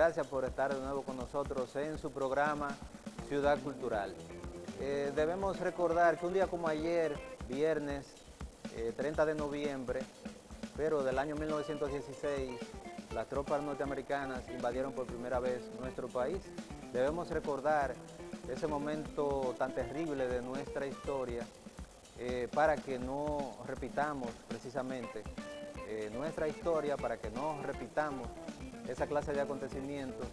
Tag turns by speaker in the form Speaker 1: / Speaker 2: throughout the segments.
Speaker 1: gracias por estar de nuevo con nosotros en su programa Ciudad Cultural. Debemos recordar que un día como ayer, viernes 30 de noviembre, pero del año 1916, las tropas norteamericanas invadieron por primera vez nuestro país. Debemos recordar ese momento tan terrible de nuestra historia para que no repitamos precisamente nuestra historia, para que no repitamos esa clase de acontecimientos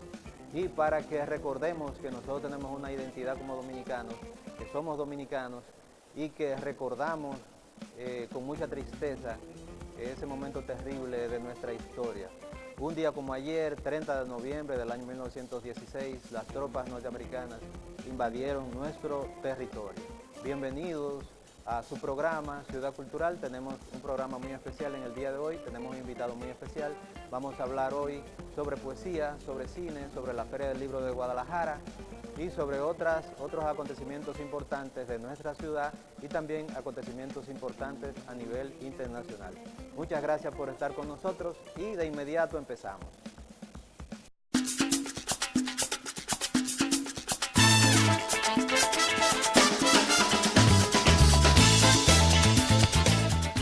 Speaker 1: y para que recordemos que nosotros tenemos una identidad como dominicanos, que somos dominicanos y que recordamos con mucha tristeza ese momento terrible de nuestra historia. Un día como ayer, 30 de noviembre del año 1916, las tropas norteamericanas invadieron nuestro territorio. Bienvenidos a su programa Ciudad Cultural. Tenemos un programa muy especial en el día de hoy, tenemos un invitado muy especial. Vamos a hablar hoy sobre poesía, sobre cine, sobre la Feria del Libro de Guadalajara y sobre otros acontecimientos importantes de nuestra ciudad y también acontecimientos importantes a nivel internacional. Muchas gracias por estar con nosotros y de inmediato empezamos.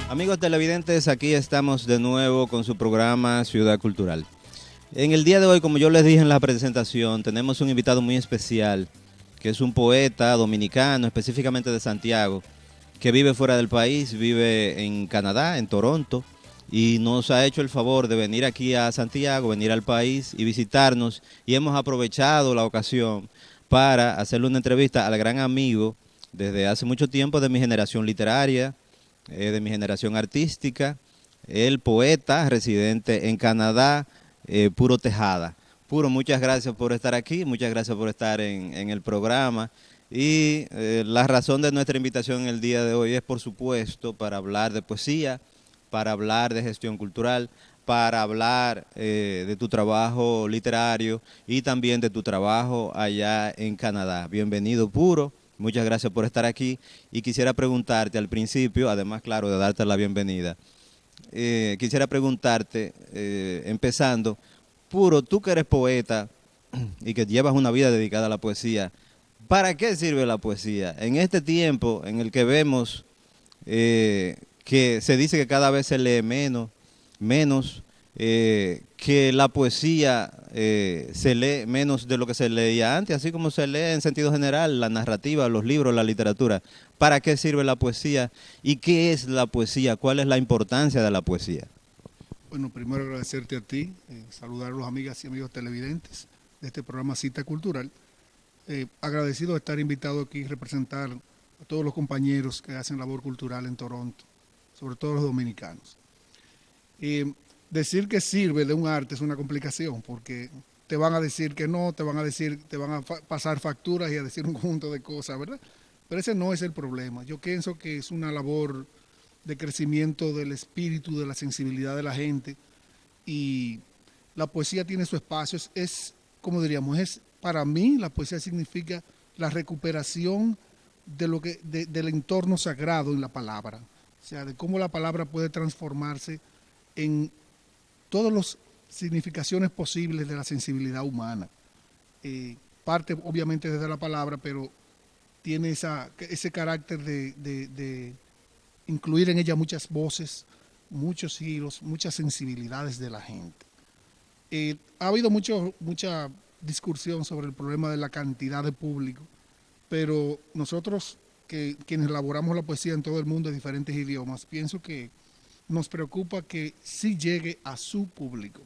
Speaker 2: Amigos televidentes, aquí estamos de nuevo con su programa Ciudad Cultural. En el día de hoy, como yo les dije en la presentación, tenemos un invitado muy especial, que es un poeta dominicano, específicamente de Santiago, que vive fuera del país, vive en Canadá, en Toronto, y nos ha hecho el favor de venir aquí a Santiago, venir al país y visitarnos, y hemos aprovechado la ocasión para hacerle una entrevista al gran amigo desde hace mucho tiempo de mi generación literaria, de mi generación artística, el poeta residente en Canadá, Puro Tejada. Puro, muchas gracias por estar aquí, muchas gracias por estar en el programa y la razón de nuestra invitación en el día de hoy es, por supuesto, para hablar de poesía, para hablar de gestión cultural, para hablar de tu trabajo literario y también de tu trabajo allá en Canadá. Bienvenido, Puro. Muchas gracias por estar aquí y quisiera preguntarte al principio, además, claro, de darte la bienvenida, quisiera preguntarte, empezando, Puro, tú que eres poeta y que llevas una vida dedicada a la poesía, ¿para qué sirve la poesía? En este tiempo en el que vemos que se dice que cada vez se lee menos, que la poesía se lee menos de lo que se leía antes, así como se lee en sentido general la narrativa, los libros, la literatura. ¿Para qué sirve la poesía? ¿Y qué es la poesía? ¿Cuál es la importancia de la poesía?
Speaker 3: Bueno, primero agradecerte a ti, saludar a los amigas y amigos televidentes de este programa Cita Cultural. Agradecido de estar invitado aquí y representar a todos los compañeros que hacen labor cultural en Toronto, sobre todo los dominicanos. Decir que sirve de un arte es una complicación porque te van a decir que no, te van a pasar facturas y a decir un conjunto de cosas, ¿verdad? Pero ese no es el problema. Yo pienso que es una labor de crecimiento del espíritu, de la sensibilidad de la gente y la poesía tiene su espacio. Como diríamos, para mí la poesía significa la recuperación del entorno sagrado en la palabra. O sea, de cómo la palabra puede transformarse en todas las significaciones posibles de la sensibilidad humana. Parte obviamente desde la palabra, pero tiene ese carácter de incluir en ella muchas voces, muchos giros, muchas sensibilidades de la gente. Ha habido mucha discusión sobre el problema de la cantidad de público, pero nosotros, quienes elaboramos la poesía en todo el mundo en diferentes idiomas, pienso que nos preocupa que sí llegue a su público.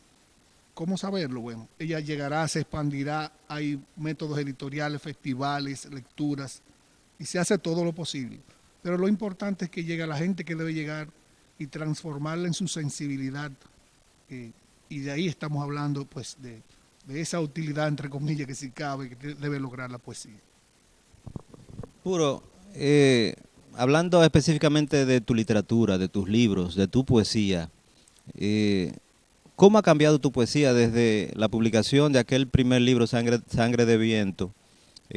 Speaker 3: ¿Cómo saberlo? Bueno, ella llegará, se expandirá, hay métodos editoriales, festivales, lecturas, y se hace todo lo posible. Pero lo importante es que llegue a la gente que debe llegar y transformarla en su sensibilidad. Y de ahí estamos hablando pues de esa utilidad, entre comillas, que sí cabe, que debe lograr la poesía.
Speaker 2: Puro, hablando específicamente de tu literatura, de tus libros, de tu poesía, ¿cómo ha cambiado tu poesía desde la publicación de aquel primer libro, Sangre de Viento,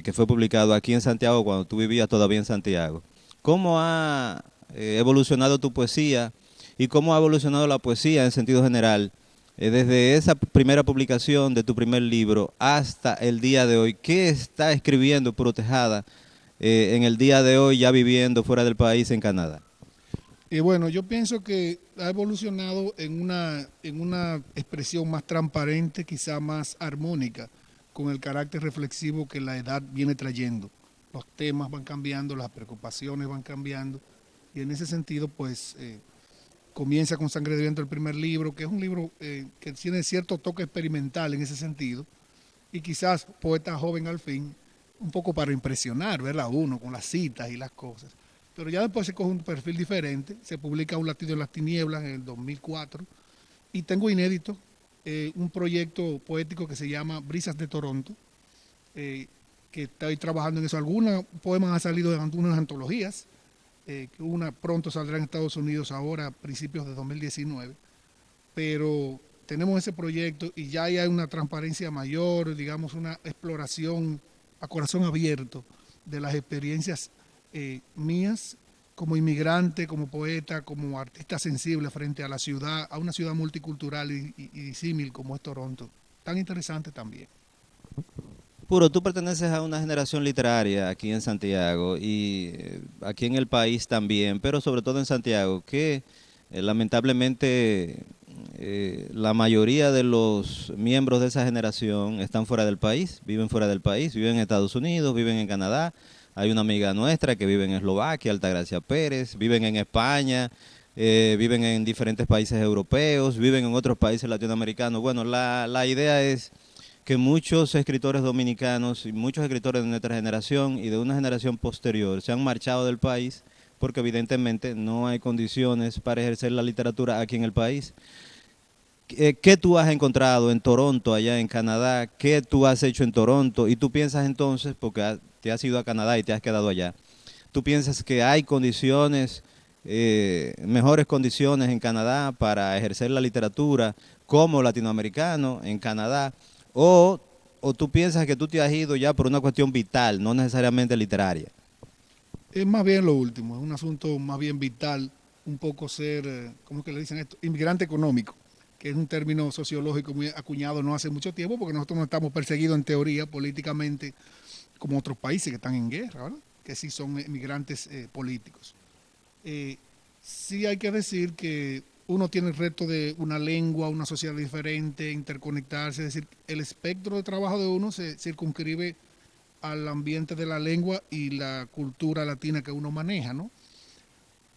Speaker 2: que fue publicado aquí en Santiago cuando tú vivías todavía en Santiago? ¿Cómo ha evolucionado tu poesía y cómo ha evolucionado la poesía en sentido general Desde esa primera publicación de tu primer libro hasta el día de hoy, ¿qué está escribiendo Puro Tejada en el día de hoy, ya viviendo fuera del país en Canadá?
Speaker 3: Y bueno, yo pienso que ha evolucionado en una expresión más transparente, quizá más armónica, con el carácter reflexivo que la edad viene trayendo. Los temas van cambiando, las preocupaciones van cambiando, y en ese sentido, pues, comienza con Sangre de Viento el primer libro, que es un libro que tiene cierto toque experimental en ese sentido, y quizás poeta joven al fin, un poco para impresionar, ¿verdad? Uno con las citas y las cosas. Pero ya después se coge un perfil diferente, se publica Un latido en las tinieblas en el 2004, y tengo inédito un proyecto poético que se llama Brisas de Toronto, que estoy trabajando en eso. Algunos poemas han salido de algunas antologías, una pronto saldrá en Estados Unidos ahora, a principios de 2019, pero tenemos ese proyecto y ya hay una transparencia mayor, digamos, una exploración a corazón abierto de las experiencias mías como inmigrante, como poeta, como artista sensible frente a la ciudad, a una ciudad multicultural y disímil como es Toronto. Tan interesante también.
Speaker 2: Puro, tú perteneces a una generación literaria aquí en Santiago y aquí en el país también, pero sobre todo en Santiago, que lamentablemente la mayoría de los miembros de esa generación están fuera del país, viven fuera del país, viven en Estados Unidos, viven en Canadá. Hay una amiga nuestra que vive en Eslovaquia, Altagracia Pérez, viven en España, viven en diferentes países europeos, viven en otros países latinoamericanos. Bueno, la idea es que muchos escritores dominicanos y muchos escritores de nuestra generación y de una generación posterior se han marchado del país porque evidentemente no hay condiciones para ejercer la literatura aquí en el país. ¿Qué tú has encontrado en Toronto, allá en Canadá? ¿Qué tú has hecho en Toronto? Y tú piensas entonces, porque te has ido a Canadá y te has quedado allá, ¿tú piensas que hay condiciones, mejores condiciones en Canadá para ejercer la literatura como latinoamericano en Canadá? ¿O tú piensas que tú te has ido ya por una cuestión vital, no necesariamente literaria?
Speaker 3: Es más bien lo último, es un asunto más bien vital, un poco ser, ¿cómo es que le dicen esto? Inmigrante económico, que es un término sociológico muy acuñado no hace mucho tiempo, porque nosotros no estamos perseguidos en teoría políticamente como otros países que están en guerra, ¿verdad? Que sí son inmigrantes políticos. Sí hay que decir que uno tiene el reto de una lengua, una sociedad diferente, interconectarse, es decir, el espectro de trabajo de uno se circunscribe al ambiente de la lengua y la cultura latina que uno maneja, ¿no?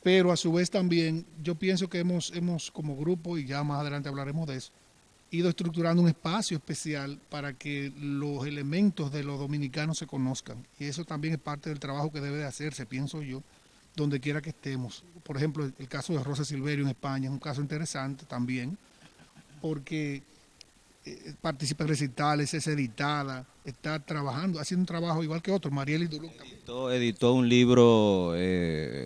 Speaker 3: Pero a su vez también yo pienso que hemos como grupo, y ya más adelante hablaremos de eso, ido estructurando un espacio especial para que los elementos de los dominicanos se conozcan. Y eso también es parte del trabajo que debe de hacerse, pienso yo, donde quiera que estemos. Por ejemplo, el caso de Rosa Silverio en España es un caso interesante también, porque participa en recitales, es editada, está trabajando, haciendo un trabajo igual que otros. Marielis Duluc también.
Speaker 2: Editó un libro,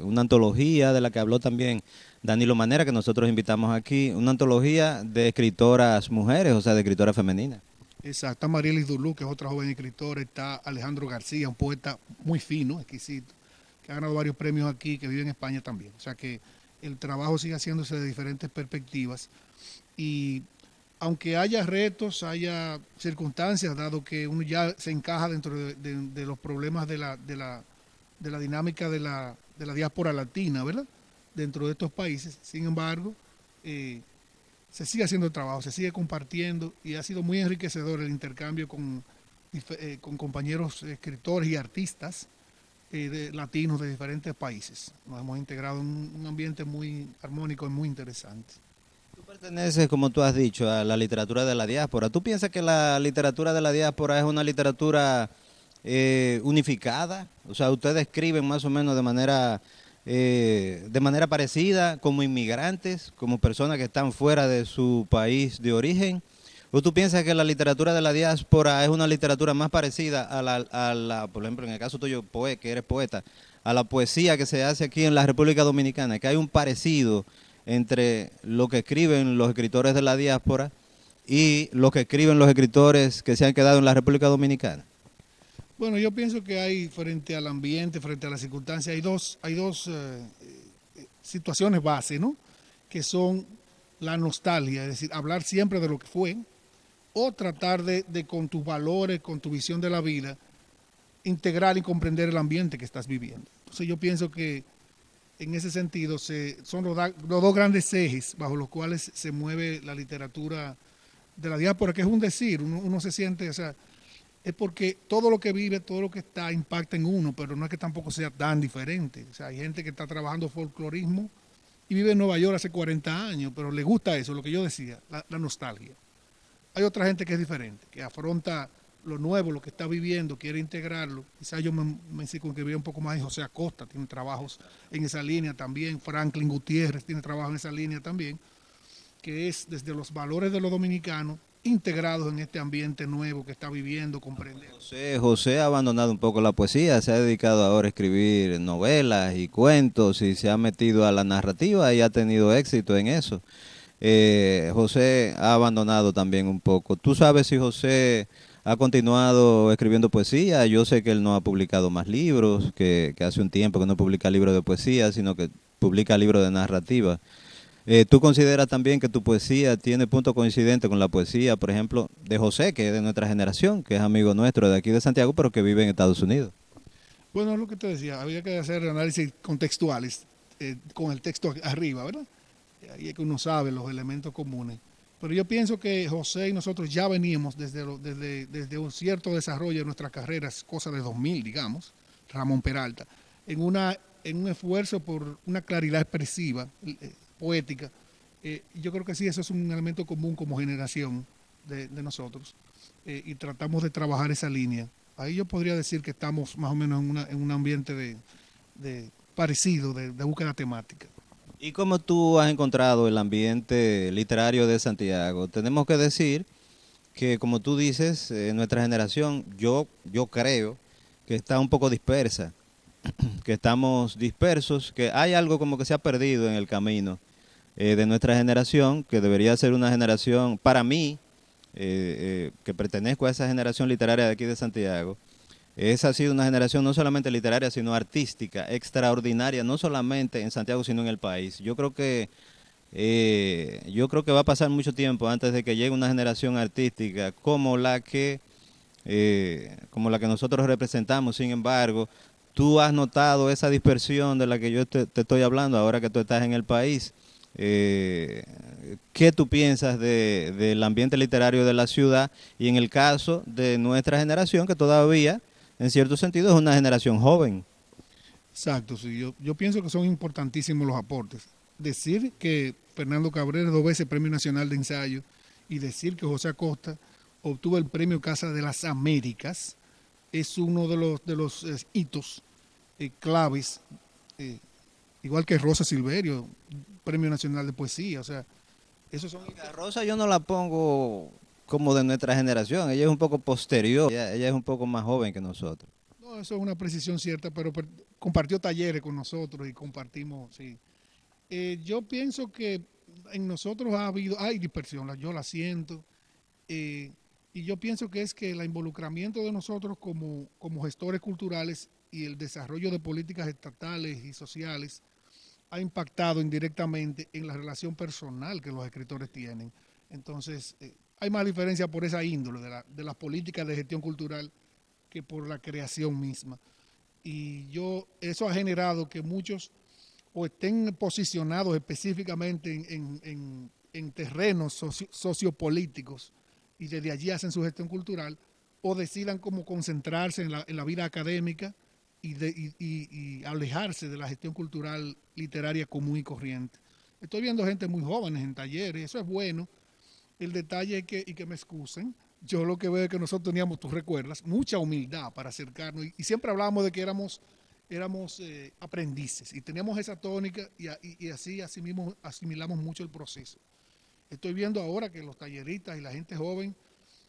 Speaker 2: una antología de la que habló también Danilo Manera, que nosotros invitamos aquí, una antología de escritoras mujeres, o sea, de escritoras femeninas.
Speaker 3: Exacto, está Marielis Duluc, que es otra joven escritora, está Alejandro García, un poeta muy fino, exquisito, que ha ganado varios premios aquí, que vive en España también. O sea que el trabajo sigue haciéndose de diferentes perspectivas y aunque haya retos, haya circunstancias, dado que uno ya se encaja dentro de los problemas de la dinámica de la diáspora latina, ¿verdad? Dentro de estos países. Sin embargo, se sigue haciendo el trabajo, se sigue compartiendo y ha sido muy enriquecedor el intercambio con compañeros escritores y artistas latinos de diferentes países. Nos hemos integrado en un ambiente muy armónico y muy interesante.
Speaker 2: Tú perteneces, como tú has dicho, a la literatura de la diáspora. ¿Tú piensas que la literatura de la diáspora es una literatura unificada? O sea, ustedes escriben más o menos de manera parecida como inmigrantes, como personas que están fuera de su país de origen. ¿O tú piensas que la literatura de la diáspora es una literatura más parecida a la, por ejemplo, en el caso tuyo, que eres poeta, a la poesía que se hace aquí en la República Dominicana, que hay un parecido entre lo que escriben los escritores de la diáspora y lo que escriben los escritores que se han quedado en la República Dominicana?
Speaker 3: Bueno, yo pienso que hay, frente al ambiente, frente a las circunstancias, hay dos situaciones base, ¿no? Que son la nostalgia, es decir, hablar siempre de lo que fue, o tratar de con tus valores, con tu visión de la vida, integrar y comprender el ambiente que estás viviendo. Entonces yo pienso que en ese sentido son los dos grandes ejes bajo los cuales se mueve la literatura de la diáspora, que es un decir, uno se siente, o sea, es porque todo lo que vive, todo lo que está, impacta en uno, pero no es que tampoco sea tan diferente. O sea, hay gente que está trabajando folclorismo y vive en Nueva York hace 40 años, pero le gusta eso, lo que yo decía, la nostalgia. Hay otra gente que es diferente, que afronta lo nuevo, lo que está viviendo, quiere integrarlo. Quizás yo me circunscribiría un poco más en José Acosta, tiene trabajos en esa línea también, Franklin Gutiérrez tiene trabajo en esa línea también, que es desde los valores de los dominicanos integrados en este ambiente nuevo que está viviendo, comprender.
Speaker 2: José ha abandonado un poco la poesía, se ha dedicado ahora a escribir novelas y cuentos y se ha metido a la narrativa y ha tenido éxito en eso. José ha abandonado también un poco. ¿Tú sabes si José ha continuado escribiendo poesía? Yo sé que él no ha publicado más libros, que hace un tiempo que no publica libros de poesía, sino que publica libros de narrativa. ¿Tú consideras también que tu poesía tiene puntos coincidentes con la poesía, por ejemplo, de José, que es de nuestra generación, que es amigo nuestro de aquí de Santiago, pero que vive en Estados Unidos?
Speaker 3: Bueno, es lo que te decía, había que hacer análisis contextuales con el texto arriba, ¿verdad? Ahí es que uno sabe los elementos comunes. Pero yo pienso que José y nosotros ya veníamos desde un cierto desarrollo de nuestras carreras, cosa de 2000, digamos, Ramón Peralta, en un esfuerzo por una claridad expresiva, poética. Yo creo que sí, eso es un elemento común como generación de nosotros, y tratamos de trabajar esa línea. Ahí yo podría decir que estamos más o menos en un ambiente de parecido, de búsqueda temática.
Speaker 2: ¿Y cómo tú has encontrado el ambiente literario de Santiago? Tenemos que decir que, como tú dices, nuestra generación, yo creo que está un poco dispersa, que estamos dispersos, que hay algo como que se ha perdido en el camino de nuestra generación, que debería ser una generación, para mí, que pertenezco a esa generación literaria de aquí de Santiago. Esa ha sido una generación no solamente literaria, sino artística, extraordinaria, no solamente en Santiago, sino en el país. Yo creo que va a pasar mucho tiempo antes de que llegue una generación artística como la que nosotros representamos. Sin embargo, tú has notado esa dispersión de la que yo te estoy hablando ahora que tú estás en el país. ¿Qué tú piensas del ambiente literario de la ciudad y en el caso de nuestra generación, que todavía en cierto sentido es una generación joven?
Speaker 3: Exacto, sí. Yo pienso que son importantísimos los aportes. Decir que Fernando Cabrera 2 veces Premio Nacional de Ensayo y decir que José Acosta obtuvo el Premio Casa de las Américas es uno de los hitos claves, igual que Rosa Silverio, Premio Nacional de Poesía. O sea, esos son hitos.
Speaker 2: A Rosa yo no la pongo como de nuestra generación, ella es un poco posterior, ella es un poco más joven que nosotros.
Speaker 3: No, eso es una precisión cierta, pero compartió talleres con nosotros y compartimos, sí. Yo pienso que en nosotros hay dispersión, yo la siento, y yo pienso que es que el involucramiento de nosotros como gestores culturales y el desarrollo de políticas estatales y sociales ha impactado indirectamente en la relación personal que los escritores tienen. Entonces, hay más diferencia por esa índole de las políticas de gestión cultural que por la creación misma. Y eso ha generado que muchos o estén posicionados específicamente en terrenos sociopolíticos y desde allí hacen su gestión cultural, o decidan cómo concentrarse en la vida académica y alejarse de la gestión cultural literaria común y corriente. Estoy viendo gente muy jóvenes en talleres, eso es bueno. El detalle es que me excusen, yo lo que veo es que nosotros teníamos, tú recuerdas, mucha humildad para acercarnos y siempre hablábamos de que éramos aprendices y teníamos esa tónica y así mismo asimilamos mucho el proceso. Estoy viendo ahora que los talleristas y la gente joven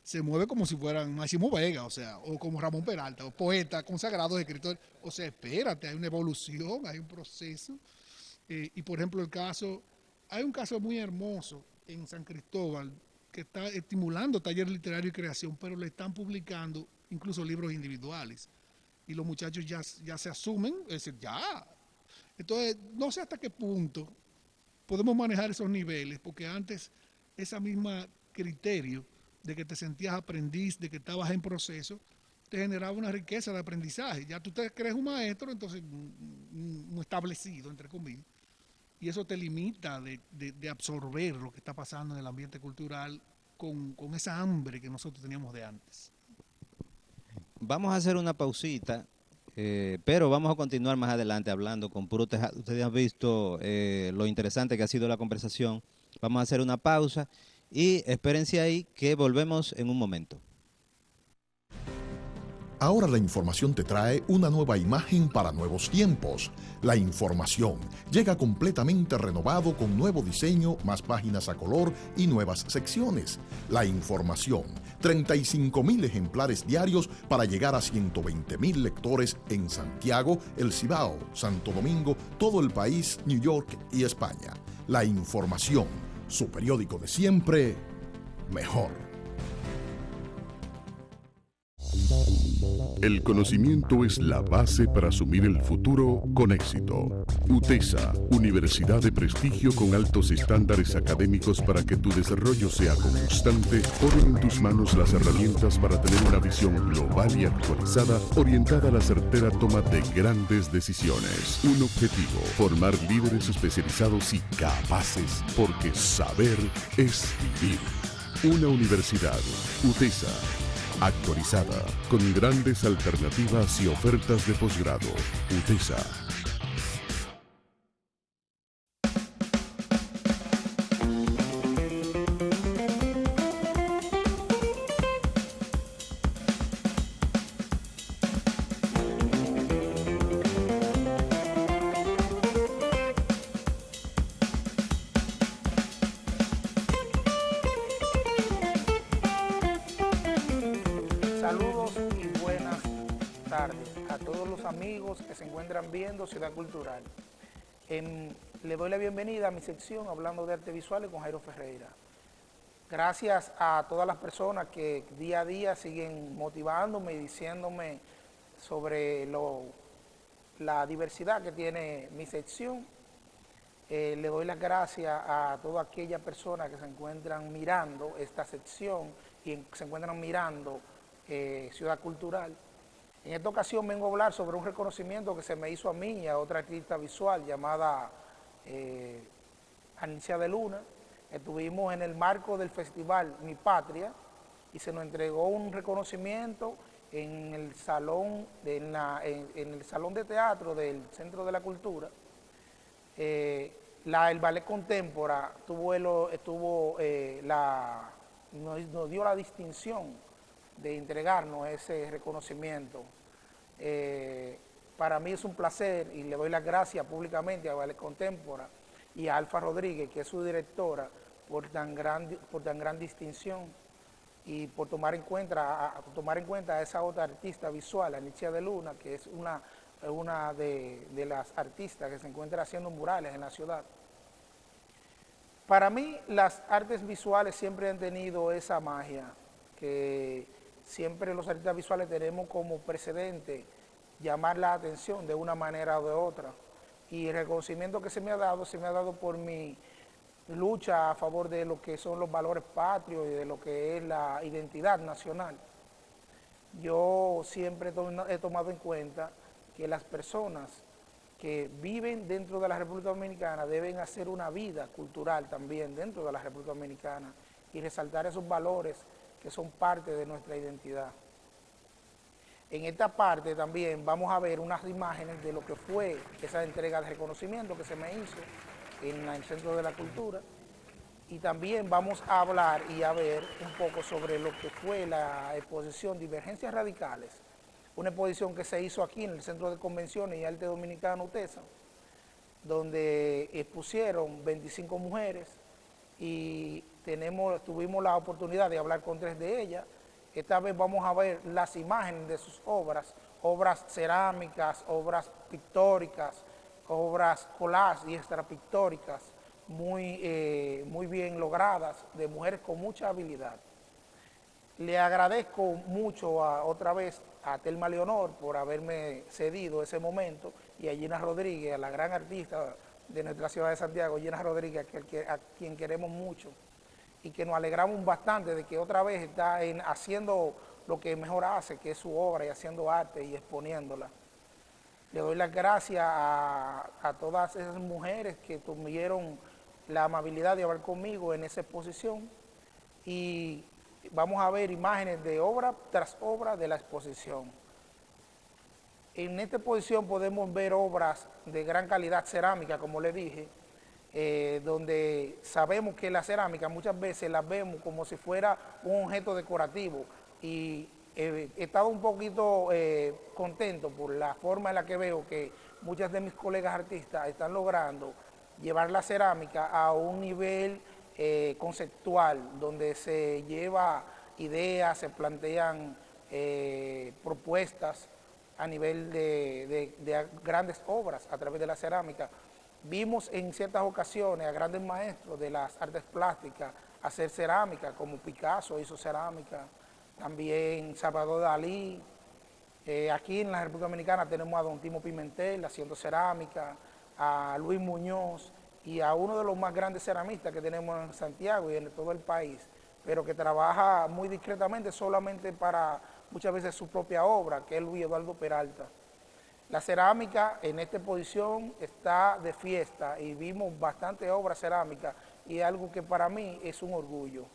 Speaker 3: se mueve como si fueran Máximo Vega, o sea, o como Ramón Peralta, o poetas consagrados, escritores. O sea, espérate, hay una evolución, hay un proceso. Y por ejemplo, hay un caso muy hermoso en San Cristóbal que está estimulando talleres literarios y creación, pero le están publicando incluso libros individuales. Y los muchachos ya se asumen, es decir, ya. Entonces, no sé hasta qué punto podemos manejar esos niveles, porque antes esa misma criterio de que te sentías aprendiz, de que estabas en proceso, te generaba una riqueza de aprendizaje. Ya tú te crees un maestro, entonces un establecido, entre comillas, y eso te limita de absorber lo que está pasando en el ambiente cultural con esa hambre que nosotros teníamos de antes.
Speaker 2: Vamos a hacer una pausita, pero vamos a continuar más adelante hablando con Puro Tejado. Ustedes han visto lo interesante que ha sido la conversación. Vamos a hacer una pausa y espérense ahí que volvemos en un momento.
Speaker 4: Ahora la información te trae una nueva imagen para nuevos tiempos. La información llega completamente renovado con nuevo diseño, más páginas a color y nuevas secciones. La información, 35.000 ejemplares diarios para llegar a 120.000 lectores en Santiago, El Cibao, Santo Domingo, todo el país, New York y España. La información, su periódico de siempre, mejor.
Speaker 5: El conocimiento es la base para asumir el futuro con éxito. UTESA, universidad de prestigio con altos estándares académicos para que tu desarrollo sea constante, pone en tus manos las herramientas para tener una visión global y actualizada orientada a la certera toma de grandes decisiones. Un objetivo, formar líderes especializados y capaces, porque saber es vivir. Una universidad, UTESA, actualizada, con grandes alternativas y ofertas de posgrado. UTESA.
Speaker 6: Saludos y buenas tardes a todos los amigos que se encuentran viendo Ciudad Cultural. Le doy la bienvenida a mi sección hablando de artes visuales con Jairo Ferreira. Gracias a todas las personas que día a día siguen motivándome y diciéndome sobre la diversidad que tiene mi sección. Le doy las gracias a todas aquellas personas que se encuentran mirando esta sección y se encuentran mirando Ciudad Cultural. En esta ocasión vengo a hablar sobre un reconocimiento que se me hizo a mí y a otra artista visual llamada Anicia de Luna. Estuvimos en el marco del festival Mi Patria y se nos entregó un reconocimiento en el salón en el salón de teatro del Centro de la Cultura. El ballet Contémpora nos dio la distinción de entregarnos ese reconocimiento. Para mí es un placer y le doy las gracias públicamente a Ballet Contémpora y a Alfa Rodríguez, que es su directora, por tan gran distinción y por tomar en cuenta a esa otra artista visual, Anicia de Luna, que es una de las artistas que se encuentra haciendo murales en la ciudad. Para mí, las artes visuales siempre han tenido esa magia, que siempre los artistas visuales tenemos como precedente llamar la atención de una manera o de otra. Y el reconocimiento que se me ha dado por mi lucha a favor de lo que son los valores patrios y de lo que es la identidad nacional. Yo siempre he tomado en cuenta que las personas que viven dentro de la República Dominicana deben hacer una vida cultural también dentro de la República Dominicana y resaltar esos valores que son parte de nuestra identidad. En esta parte también vamos a ver unas imágenes de lo que fue esa entrega de reconocimiento que se me hizo en el Centro de la Cultura, y también vamos a hablar y a ver un poco sobre lo que fue la exposición Divergencias Radicales, una exposición que se hizo aquí en el Centro de Convenciones y Arte Dominicano UTESA, donde expusieron 25 mujeres y tuvimos la oportunidad de hablar con 3 de ellas. Esta vez vamos a ver las imágenes de sus obras cerámicas, obras pictóricas, obras collage y extrapictóricas, muy bien logradas, de mujeres con mucha habilidad. Le agradezco mucho otra vez a Telma Leonor por haberme cedido ese momento y a Gina Rodríguez, a la gran artista de nuestra ciudad de Santiago, Gina Rodríguez, a quien queremos mucho, y que nos alegramos bastante de que otra vez está haciendo lo que mejor hace, que es su obra, y haciendo arte y exponiéndola. Le doy las gracias a todas esas mujeres que tuvieron la amabilidad de hablar conmigo en esa exposición, y vamos a ver imágenes de obra tras obra de la exposición. En esta exposición podemos ver obras de gran calidad cerámica, como le dije, donde sabemos que la cerámica muchas veces la vemos como si fuera un objeto decorativo, y he estado un poquito contento por la forma en la que veo que muchas de mis colegas artistas están logrando llevar la cerámica a un nivel conceptual, donde se lleva ideas, se plantean propuestas a nivel de grandes obras a través de la cerámica. Vimos en ciertas ocasiones a grandes maestros de las artes plásticas hacer cerámica, como Picasso hizo cerámica, también Salvador Dalí. Aquí en la República Dominicana tenemos a don Timo Pimentel haciendo cerámica, a Luis Muñoz y a uno de los más grandes ceramistas que tenemos en Santiago y en todo el país, pero que trabaja muy discretamente solamente para muchas veces su propia obra, que es Luis Eduardo Peralta. La cerámica en esta exposición está de fiesta y vimos bastante obra cerámica, y algo que para mí es un orgullo.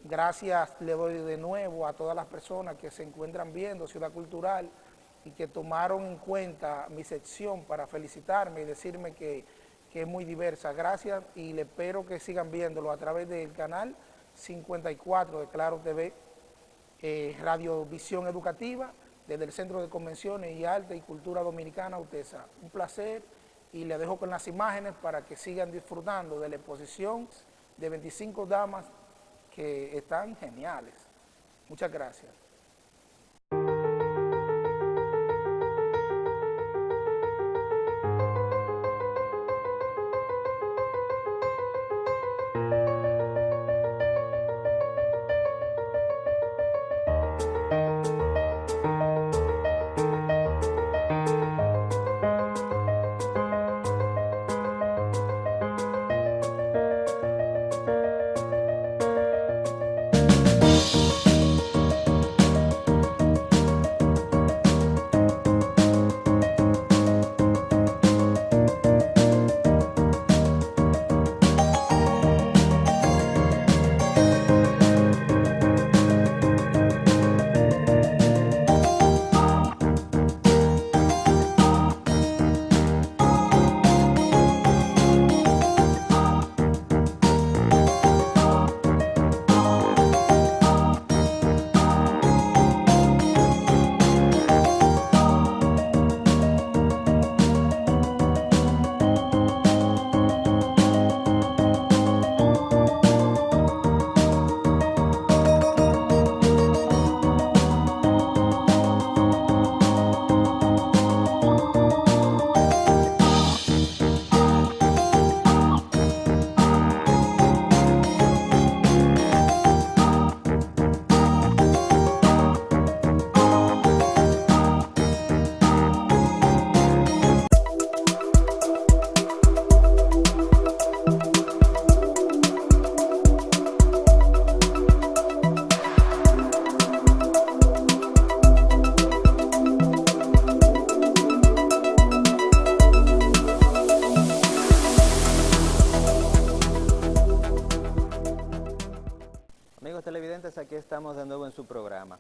Speaker 6: Gracias le doy de nuevo a todas las personas que se encuentran viendo Ciudad Cultural y que tomaron en cuenta mi sección para felicitarme y decirme que es muy diversa. Gracias, y le espero que sigan viéndolo a través del canal 54 de Claro TV, Radiovisión Educativa, desde el Centro de Convenciones y Arte y Cultura Dominicana, UTESA. Un placer, y le dejo con las imágenes para que sigan disfrutando de la exposición de 25 damas que están geniales. Muchas gracias.
Speaker 1: Aquí estamos de nuevo en su programa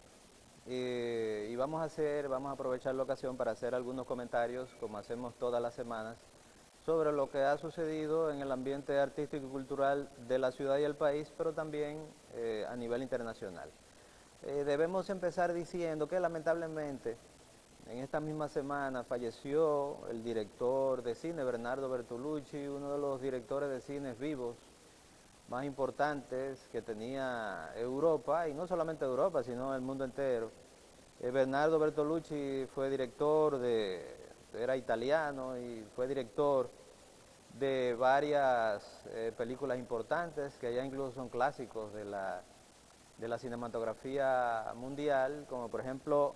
Speaker 1: y vamos a aprovechar la ocasión para hacer algunos comentarios, como hacemos todas las semanas, sobre lo que ha sucedido en el ambiente artístico y cultural de la ciudad y el país, pero también a nivel internacional. Debemos empezar diciendo que lamentablemente en esta misma semana falleció el director de cine Bernardo Bertolucci, uno de los directores de cines vivos más importantes que tenía Europa, y no solamente Europa, sino el mundo entero. Bernardo Bertolucci fue director era italiano y fue director de varias películas importantes que ya incluso son clásicos de la cinematografía mundial, como por ejemplo,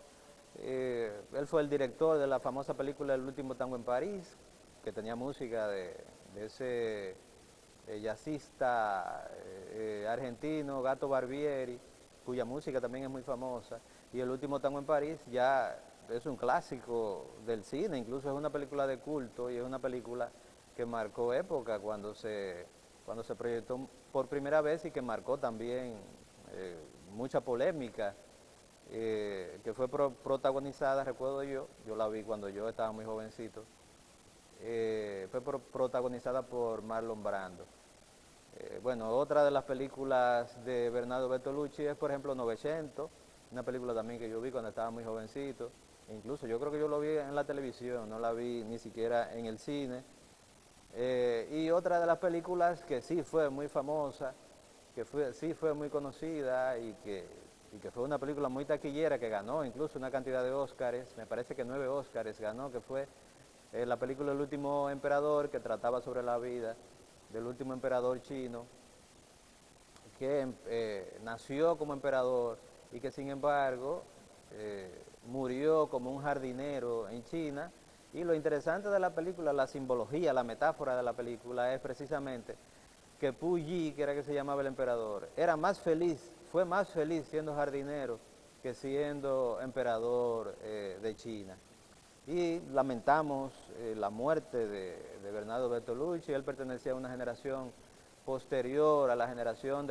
Speaker 1: él fue el director de la famosa película El último tango en París, que tenía música de ese jazzista argentino, Gato Barbieri, cuya música también es muy famosa. Y El último tango en París ya es un clásico del cine, incluso es una película de culto y es una película que marcó época cuando se proyectó por primera vez y que marcó también mucha polémica, que fue protagonizada, recuerdo yo la vi cuando yo estaba muy jovencito, fue protagonizada por Marlon Brando. Bueno, otra de las películas de Bernardo Bertolucci es, por ejemplo, Novecento, una película también que yo vi cuando estaba muy jovencito. Incluso yo creo que yo lo vi en la televisión, no la vi ni siquiera en el cine. Y otra de las películas que sí fue muy famosa, sí fue muy conocida y que fue una película muy taquillera que ganó incluso una cantidad de Óscares, me parece que 9 Óscares ganó, que fue la película El último emperador, que trataba sobre la vida del último emperador chino, que nació como emperador y que sin embargo murió como un jardinero en China. Y lo interesante de la película, la simbología, la metáfora de la película es precisamente que Pu Yi, que era que se llamaba el emperador, fue más feliz siendo jardinero que siendo emperador de China. Y lamentamos la muerte de Bernardo Bertolucci. Él pertenecía a una generación posterior a la generación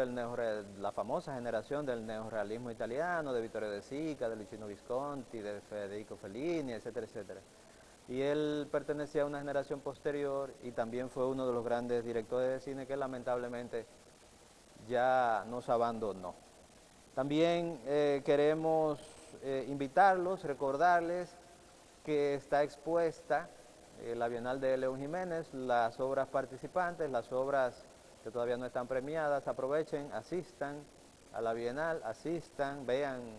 Speaker 1: la famosa generación del neorrealismo italiano, de Vittorio De Sica, de Luchino Visconti, de Federico Fellini, etcétera, etcétera. Y él pertenecía a una generación posterior y también fue uno de los grandes directores de cine que lamentablemente ya nos abandonó. También queremos invitarlos, recordarles que está expuesta la Bienal de León Jiménez, las obras participantes, las obras que todavía no están premiadas. Aprovechen, asistan a la Bienal, asistan, vean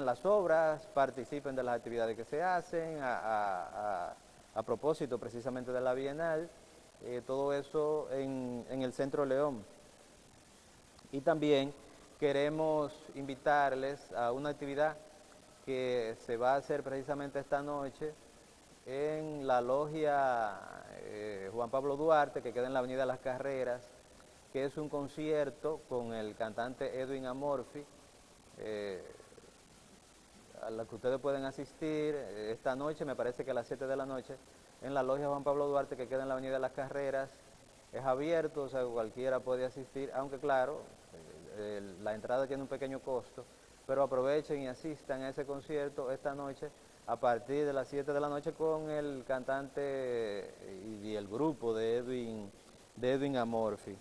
Speaker 1: las obras, participen de las actividades que se hacen a propósito precisamente de la Bienal, todo eso en el Centro León. Y también queremos invitarles a una actividad que se va a hacer precisamente esta noche en la logia Juan Pablo Duarte, que queda en la Avenida Las Carreras, que es un concierto con el cantante Edwin Amorfi, a la que ustedes pueden asistir esta noche, me parece que a las 7 de la noche, en la logia Juan Pablo Duarte, que queda en la Avenida Las Carreras. Es abierto, o sea, cualquiera puede asistir, aunque claro, la entrada tiene un pequeño costo, pero aprovechen y asistan a ese concierto esta noche a partir de las 7 de la noche con el cantante y el grupo de Edwin Amorfi.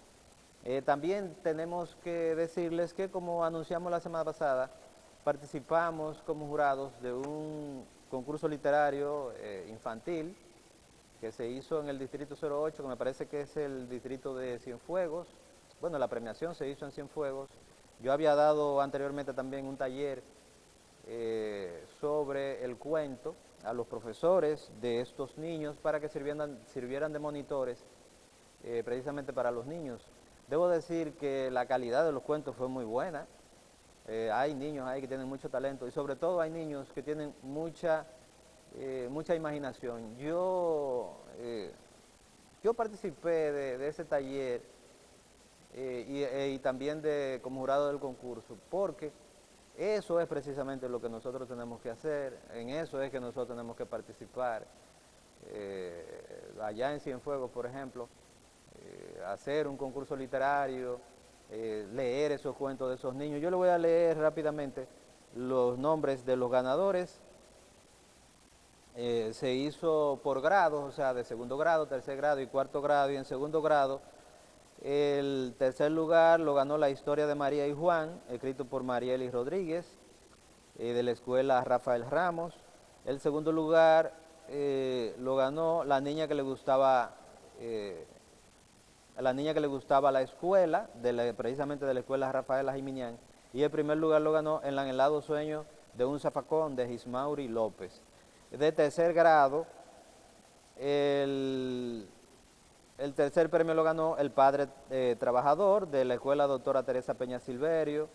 Speaker 1: También tenemos que decirles que, como anunciamos la semana pasada, participamos como jurados de un concurso literario infantil que se hizo en el Distrito 08, que me parece que es el distrito de Cienfuegos. Bueno, la premiación se hizo en Cienfuegos. Yo había dado anteriormente también un taller sobre el cuento a los profesores de estos niños para que sirvieran de monitores precisamente para los niños. Debo decir que la calidad de los cuentos fue muy buena. Hay niños ahí que tienen mucho talento y sobre todo hay niños que tienen mucha imaginación. Yo participé de ese taller y también como jurado del concurso, porque eso es precisamente lo que nosotros tenemos que hacer, en eso es que nosotros tenemos que participar. Allá en Cienfuegos, por ejemplo, hacer un concurso literario, leer esos cuentos de esos niños. Yo le voy a leer rápidamente los nombres de los ganadores. Se hizo por grados, o sea, de segundo grado, tercer grado y cuarto grado. Y en segundo grado, el tercer lugar lo ganó La historia de María y Juan, escrito por Marielis Rodríguez, de la escuela Rafael Ramos. El segundo lugar lo ganó La niña que le gustaba la escuela, precisamente de la escuela Rafaela Jimiñán. Y el primer lugar lo ganó El anhelado sueño de un zafacón, de Gismauri López. De tercer grado, el tercer premio lo ganó El padre trabajador, de la escuela Doctora Teresa Peña Silverio.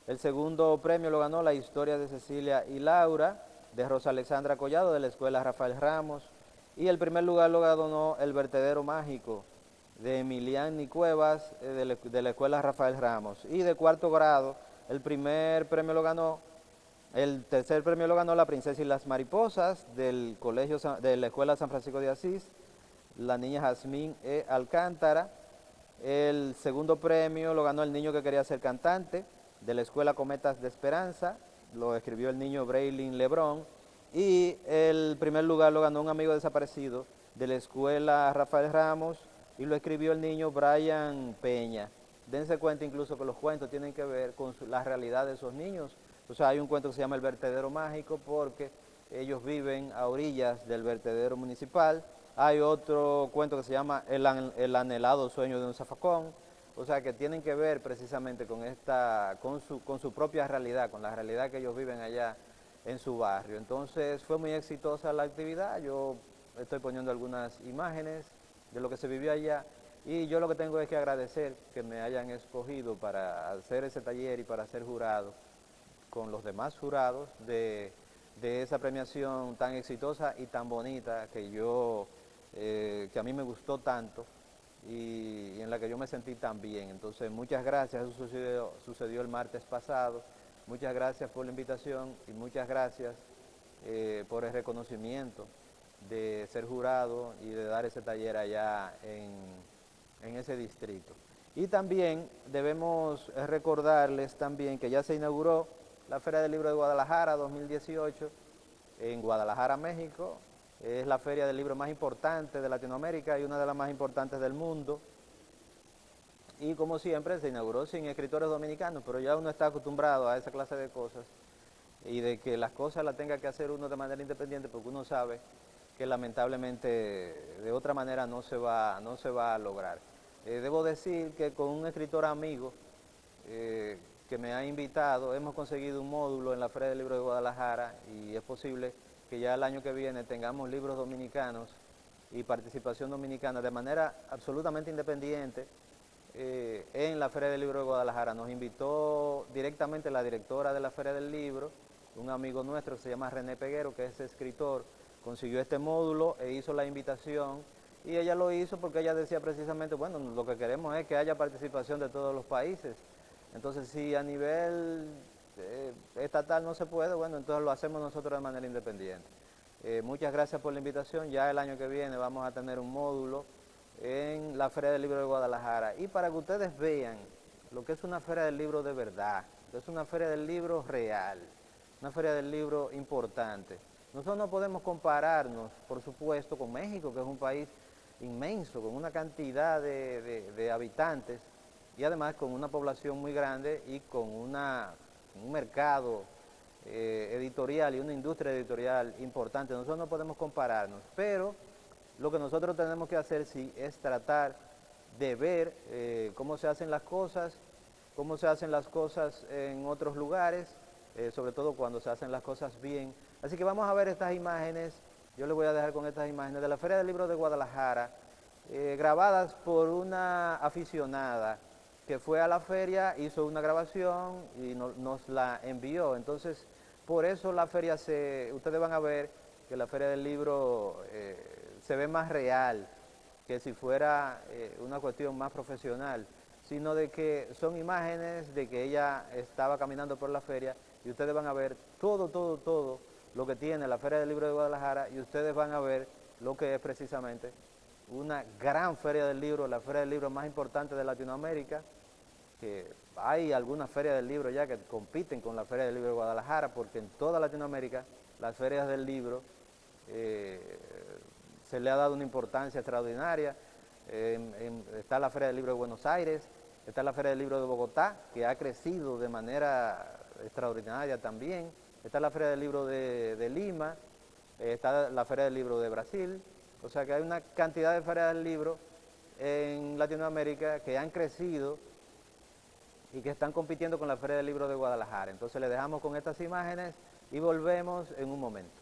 Speaker 1: El segundo premio lo ganó La historia de Cecilia y Laura, de Rosa Alexandra Collado, de la escuela Rafael Ramos. Y el primer lugar lo ganó El Vertedero Mágico, de Emiliani Cuevas, de la Escuela Rafael Ramos. Y de cuarto grado, el tercer premio lo ganó La Princesa y las Mariposas, de la Escuela San Francisco de Asís, la niña Jazmín Alcántara. El segundo premio lo ganó El niño que quería ser cantante, de la Escuela Cometas de Esperanza, lo escribió el niño Braylin Lebrón. Y el primer lugar lo ganó un amigo desaparecido, de la Escuela Rafael Ramos, y lo escribió el niño Brian Peña. Dense cuenta incluso que los cuentos tienen que ver con la realidad de esos niños. O sea, hay un cuento que se llama El Vertedero Mágico porque ellos viven a orillas del vertedero municipal. Hay otro cuento que se llama El anhelado sueño de un zafacón. O sea, que tienen que ver precisamente con su propia realidad, con la realidad que ellos viven allá en su barrio. Entonces fue muy exitosa la actividad. Yo estoy poniendo algunas imágenes de lo que se vivió allá, y yo lo que tengo es que agradecer que me hayan escogido para hacer ese taller y para ser jurado con los demás jurados de esa premiación tan exitosa y tan bonita que a mí me gustó tanto y en la que yo me sentí tan bien. Entonces muchas gracias, eso sucedió el martes pasado. Muchas gracias por la invitación y muchas gracias por el reconocimiento de ser jurado y de dar ese taller allá en ese distrito. Y también debemos recordarles también que ya se inauguró la Feria del Libro de Guadalajara 2018 en Guadalajara, México. Es la feria del libro más importante de Latinoamérica y una de las más importantes del mundo. Y como siempre se inauguró sin escritores dominicanos, pero ya uno está acostumbrado a esa clase de cosas y de que las cosas las tenga que hacer uno de manera independiente, porque uno sabe que lamentablemente de otra manera no se va a lograr. Debo decir que con un escritor amigo que me ha invitado, hemos conseguido un módulo en la Feria del Libro de Guadalajara y es posible que ya el año que viene tengamos libros dominicanos y participación dominicana de manera absolutamente independiente en la Feria del Libro de Guadalajara. Nos invitó directamente la directora de la Feria del Libro, un amigo nuestro que se llama René Peguero, que es escritor, consiguió este módulo e hizo la invitación, y ella lo hizo porque ella decía precisamente, bueno, lo que queremos es que haya participación de todos los países. Entonces, si a nivel estatal no se puede, bueno, entonces lo hacemos nosotros de manera independiente. Muchas gracias por la invitación. Ya el año que viene vamos a tener un módulo en la Feria del Libro de Guadalajara. Y para que ustedes vean lo que es una Feria del Libro de verdad, que es una Feria del Libro real, una Feria del Libro importante. Nosotros no podemos compararnos, por supuesto, con México, que es un país inmenso, con una cantidad de habitantes y además con una población muy grande y con un mercado editorial y una industria editorial importante. Nosotros no podemos compararnos, pero lo que nosotros tenemos que hacer sí es tratar de ver cómo se hacen las cosas en otros lugares, sobre todo cuando se hacen las cosas bien. Así que vamos a ver estas imágenes, yo les voy a dejar con estas imágenes de la Feria del Libro de Guadalajara, grabadas por una aficionada que fue a la feria, hizo una grabación y nos la envió. Entonces, por eso la feria ustedes van a ver que la Feria del Libro se ve más real que si fuera una cuestión más profesional, sino de que son imágenes de que ella estaba caminando por la feria y ustedes van a ver todo lo que tiene la Feria del Libro de Guadalajara y ustedes van a ver lo que es precisamente una gran feria del libro, la feria del libro más importante de Latinoamérica, que hay algunas ferias del libro ya que compiten con la Feria del Libro de Guadalajara, porque en toda Latinoamérica las ferias del libro se le ha dado una importancia extraordinaria. Está la Feria del Libro de Buenos Aires, está la Feria del Libro de Bogotá, que ha crecido de manera extraordinaria también, está la Feria del Libro de Lima, está la Feria del Libro de Brasil. O sea que hay una cantidad de ferias del libro en Latinoamérica que han crecido y que están compitiendo con la Feria del Libro de Guadalajara. Entonces les dejamos con estas imágenes y volvemos en un momento.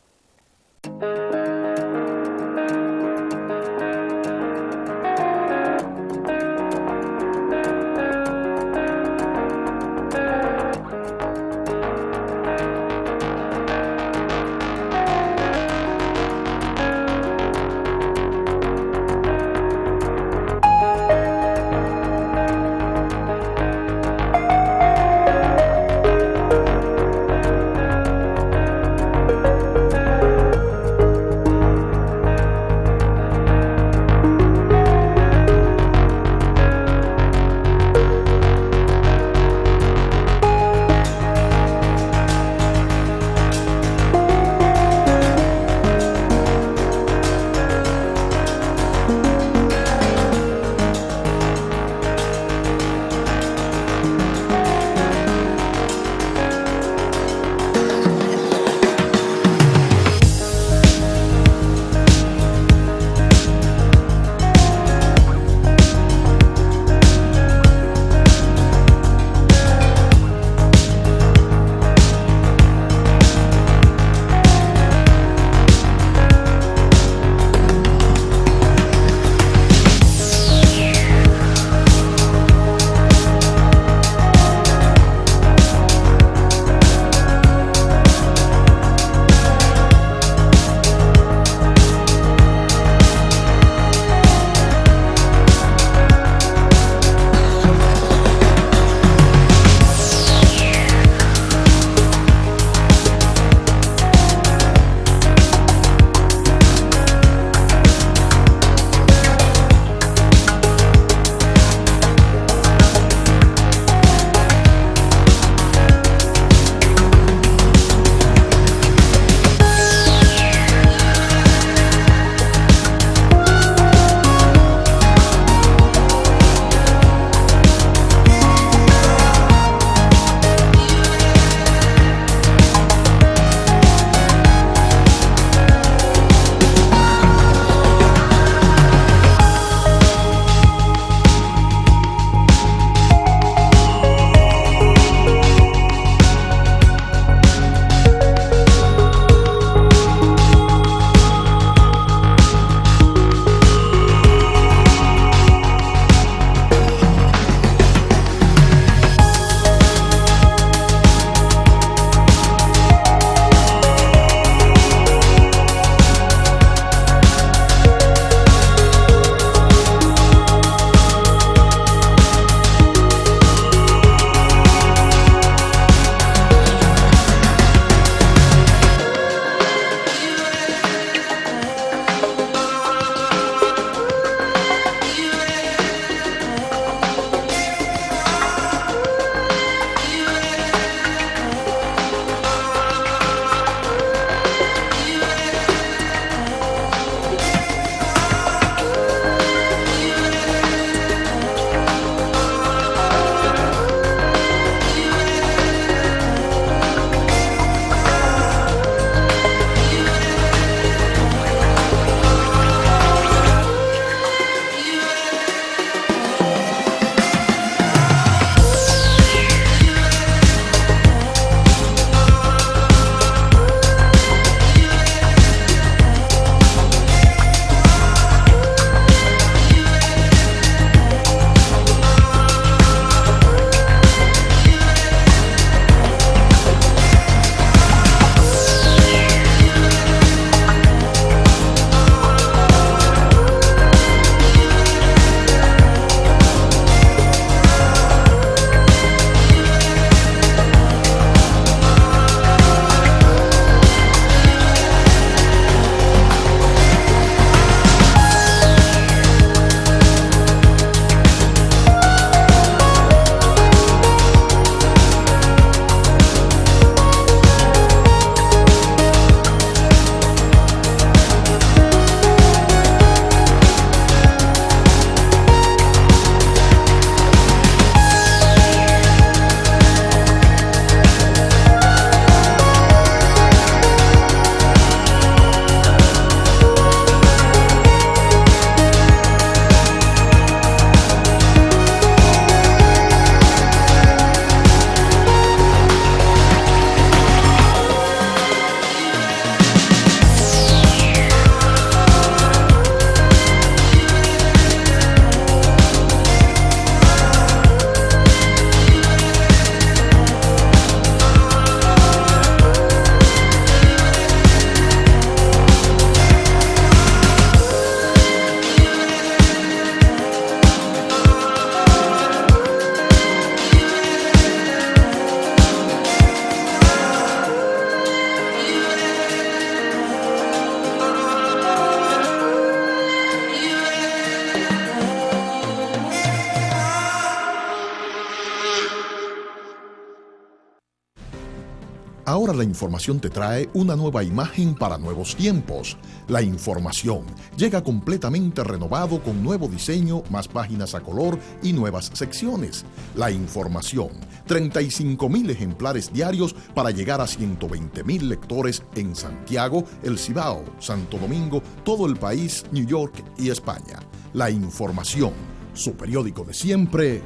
Speaker 4: Ahora la información te trae una nueva imagen para nuevos tiempos. La información llega completamente renovado con nuevo diseño, más páginas a color y nuevas secciones. La información, 35.000 ejemplares diarios para llegar a 120.000 lectores en Santiago, El Cibao, Santo Domingo, todo el país, New York y España. La información, su periódico de siempre,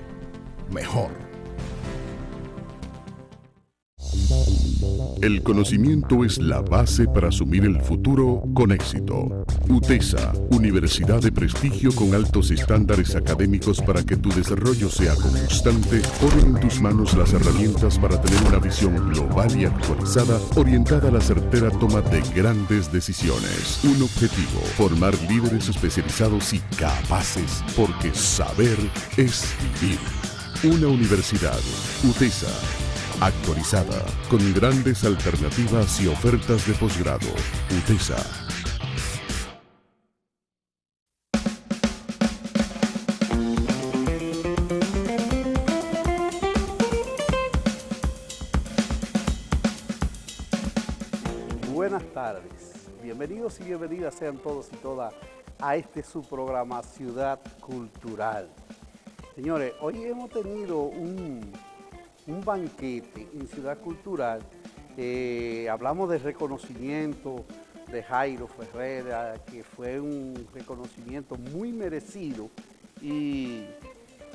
Speaker 4: mejor.
Speaker 5: El conocimiento es la base para asumir el futuro con éxito. UTESA, Universidad de Prestigio con altos estándares académicos para que tu desarrollo sea constante, pone en tus manos las herramientas para tener una visión global y actualizada, orientada a la certera toma de grandes decisiones. Un objetivo, formar líderes especializados y capaces, porque saber es vivir. Una universidad, UTESA, actualizada, con grandes alternativas y ofertas de posgrado. UTESA.
Speaker 7: Buenas tardes, bienvenidos y bienvenidas sean todos y todas a este su programa Ciudad Cultural. Señores, hoy hemos tenido un banquete en Ciudad Cultural. Hablamos del reconocimiento de Jairo Ferreira, que fue un reconocimiento muy merecido, y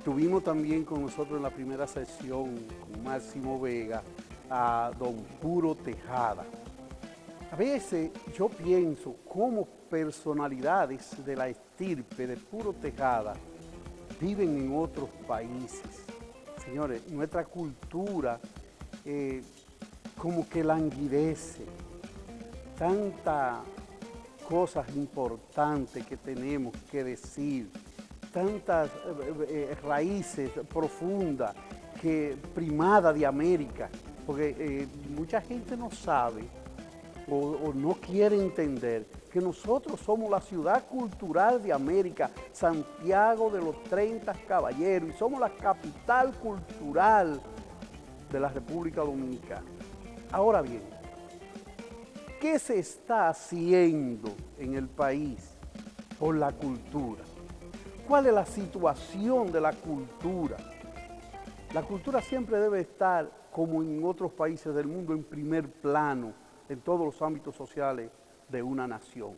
Speaker 7: tuvimos también con nosotros en la primera sesión con Máximo Vega a don Puro Tejada. A veces yo pienso cómo personalidades de la estirpe de Puro Tejada viven en otros países. Señores, nuestra cultura como que languidece. Tantas cosas importantes que tenemos que decir, tantas raíces profundas, primadas de América, porque mucha gente no sabe o no quiere entender que nosotros somos la ciudad cultural de América, Santiago de los 30 Caballeros, y somos la capital cultural de la República Dominicana. Ahora bien, ¿qué se está haciendo en el país por la cultura? ¿Cuál es la situación de la cultura? La cultura siempre debe estar, como en otros países del mundo, en primer plano en todos los ámbitos sociales de una nación.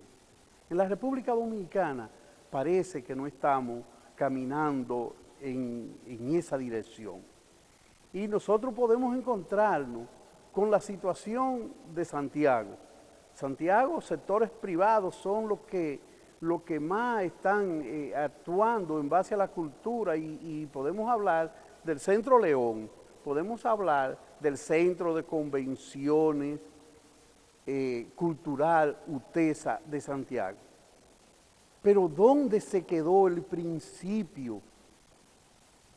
Speaker 7: En la República Dominicana parece que no estamos caminando en esa dirección. Y nosotros podemos encontrarnos con la situación de Santiago. Santiago, sectores privados son los que más están actuando en base a la cultura, y podemos hablar del Centro León, podemos hablar del Centro de Convenciones Cultural UTESA de Santiago. Pero ¿dónde se quedó el principio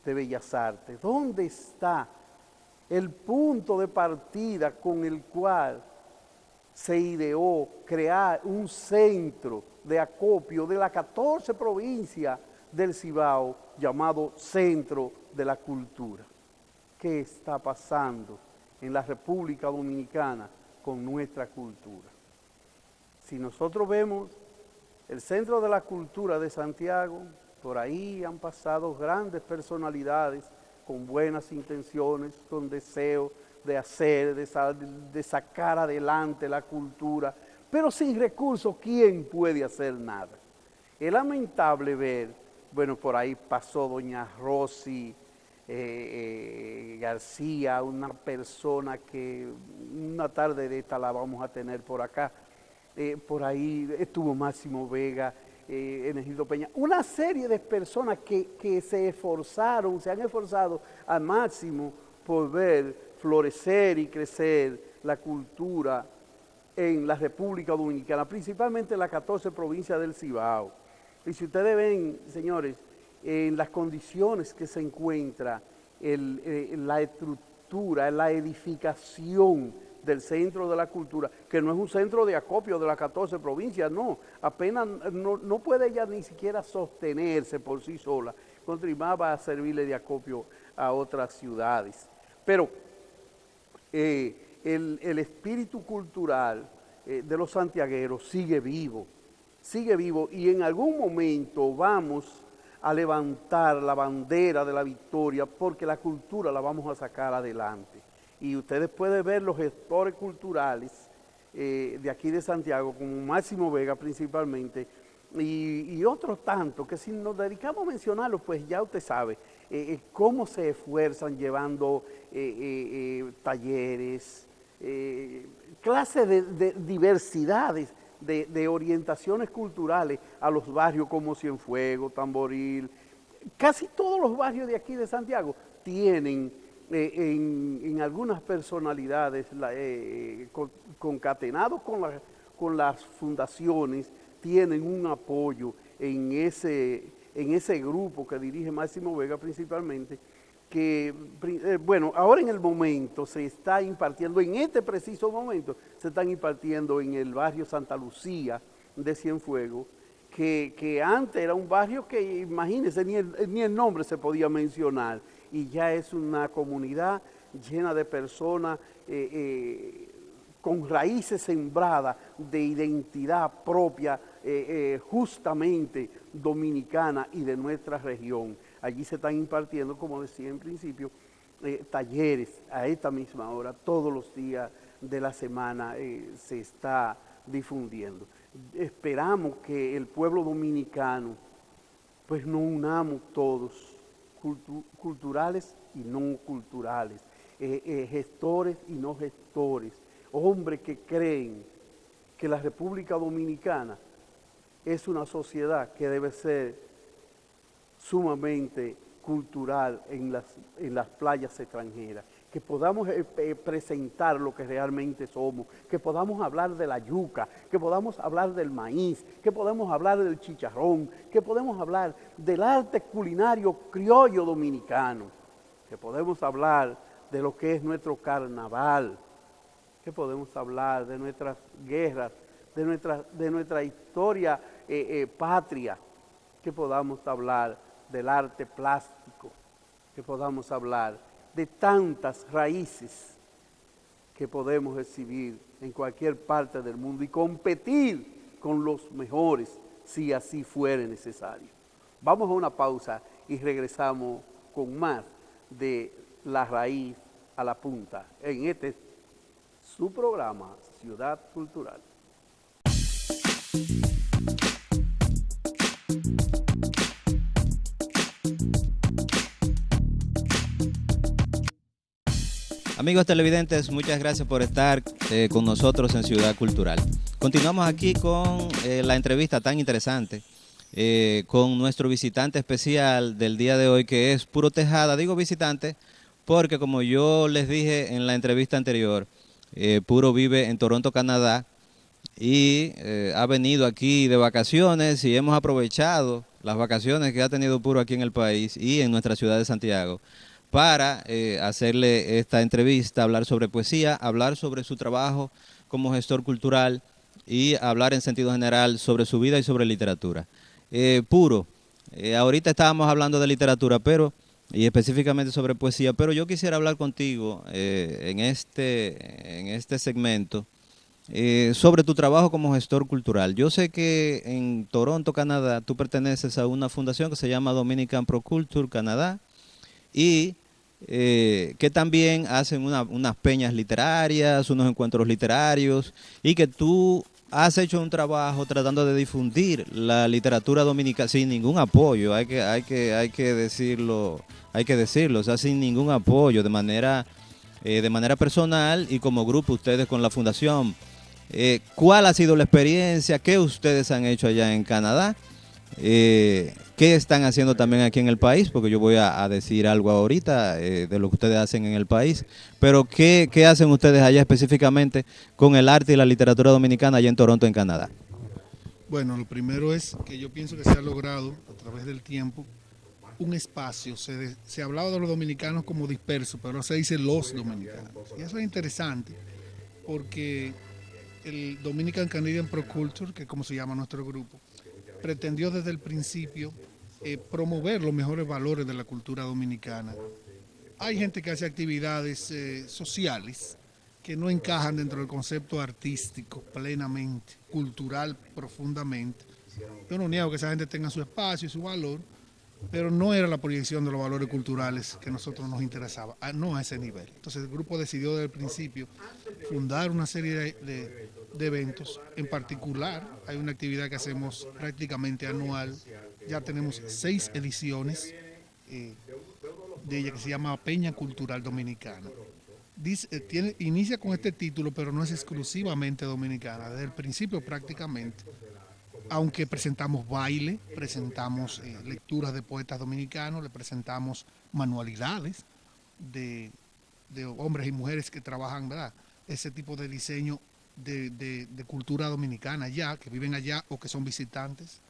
Speaker 7: de Bellas Artes? ¿Dónde está el punto de partida con el cual se ideó crear un centro de acopio de las 14 provincias del Cibao llamado Centro de la Cultura? ¿Qué está pasando en la República Dominicana con nuestra cultura? Si nosotros vemos el Centro de la Cultura de Santiago, por ahí han pasado grandes personalidades con buenas intenciones, con deseo de hacer, de sacar adelante la cultura, pero sin recursos, ¿quién puede hacer nada? Es lamentable ver, bueno, por ahí pasó doña Rosy García, una persona que una tarde de esta la vamos a tener por acá. Por ahí estuvo Máximo Vega, Energido Peña, una serie de personas que se han esforzado al máximo por ver florecer y crecer la cultura en la República Dominicana, principalmente en las 14 provincias del Cibao. Y si ustedes ven, señores, en las condiciones que se encuentra la estructura, la edificación del Centro de la Cultura, que no es un centro de acopio de las 14 provincias, no, apenas no puede ya ni siquiera sostenerse por sí sola, contribuaba a servirle de acopio a otras ciudades. Pero el espíritu cultural de los santiagueros sigue vivo, y en algún momento vamos a levantar la bandera de la victoria porque la cultura la vamos a sacar adelante. Y ustedes pueden ver los gestores culturales de aquí de Santiago, como Máximo Vega principalmente, y otros tantos, que si nos dedicamos a mencionarlos, pues ya usted sabe cómo se esfuerzan llevando talleres, clases de diversidades, de orientaciones culturales a los barrios como Cienfuegos, Tamboril. Casi todos los barrios de aquí de Santiago tienen en algunas personalidades concatenados con las fundaciones, tienen un apoyo en ese grupo que dirige Máximo Vega principalmente, que, bueno, ahora en el momento se está impartiendo, en este preciso momento, se están impartiendo en el barrio Santa Lucía de Cienfuegos, que antes era un barrio que, imagínense, ni el nombre se podía mencionar, y ya es una comunidad llena de personas con raíces sembradas de identidad propia, justamente dominicana y de nuestra región. Allí se están impartiendo, como decía en principio, talleres a esta misma hora, todos los días de la semana se está difundiendo. Esperamos que el pueblo dominicano, pues nos unamos todos, culturales y no culturales, gestores y no gestores, hombres que creen que la República Dominicana es una sociedad que debe ser sumamente cultural en las playas extranjeras, que podamos presentar lo que realmente somos, que podamos hablar de la yuca, que podamos hablar del maíz, que podamos hablar del chicharrón, que podemos hablar del arte culinario criollo dominicano, que podemos hablar de lo que es nuestro carnaval, que podemos hablar de nuestras guerras, de nuestra historia patria, que podamos hablar del arte plástico, que podamos hablar de tantas raíces que podemos exhibir en cualquier parte del mundo y competir con los mejores si así fuere necesario. Vamos a una pausa y regresamos con más de la raíz a la punta en su programa Ciudad Cultural.
Speaker 2: Amigos televidentes, muchas gracias por estar con nosotros en Ciudad Cultural. Continuamos aquí con la entrevista tan interesante con nuestro visitante especial del día de hoy, que es Puro Tejada. Digo visitante porque, como yo les dije en la entrevista anterior, Puro vive en Toronto, Canadá, y ha venido aquí de vacaciones, y hemos aprovechado las vacaciones que ha tenido Puro aquí en el país y en nuestra ciudad de Santiago para hacerle esta entrevista, hablar sobre poesía, hablar sobre su trabajo como gestor cultural y hablar en sentido general sobre su vida y sobre literatura. Puro, ahorita estábamos hablando de literatura, y específicamente sobre poesía, pero yo quisiera hablar contigo en este segmento sobre tu trabajo como gestor cultural. Yo sé que en Toronto, Canadá, tú perteneces a una fundación que se llama Dominican Pro Culture Canadá, y que también hacen unas peñas literarias, unos encuentros literarios, y que tú has hecho un trabajo tratando de difundir la literatura dominicana sin ningún apoyo, hay que decirlo, o sea, sin ningún apoyo, de manera personal y como grupo ustedes con la fundación. ¿Cuál ha sido la experiencia? ¿Qué ustedes han hecho allá en Canadá? ¿Qué están haciendo también aquí en el país? Porque yo voy a decir algo ahorita de lo que ustedes hacen en el país, pero ¿qué hacen ustedes allá específicamente con el arte y la literatura dominicana allá en Toronto, en Canadá?
Speaker 3: Bueno, lo primero es que yo pienso que se ha logrado a través del tiempo un espacio. Se hablaba de los dominicanos como dispersos, pero ahora se dice los dominicanos. Y eso es interesante porque el Dominican Canadian Pro Culture, que es como se llama nuestro grupo, pretendió desde el principio promover los mejores valores de la cultura dominicana. Hay gente que hace actividades sociales, que no encajan dentro del concepto artístico plenamente, cultural profundamente. Yo no niego que esa gente tenga su espacio y su valor, pero no era la proyección de los valores culturales que a nosotros nos interesaba, no a ese nivel. Entonces el grupo decidió desde el principio fundar una serie de eventos. En particular, hay una actividad que hacemos prácticamente anual. Ya tenemos 6 ediciones de ella, que se llama Peña Cultural Dominicana. Inicia con este título, pero no es exclusivamente dominicana, desde el principio prácticamente. Aunque presentamos baile, presentamos lecturas de poetas dominicanos, le presentamos manualidades de hombres y mujeres que trabajan, ¿verdad?, ese tipo de diseño de cultura dominicana allá, que viven allá o que son visitantes,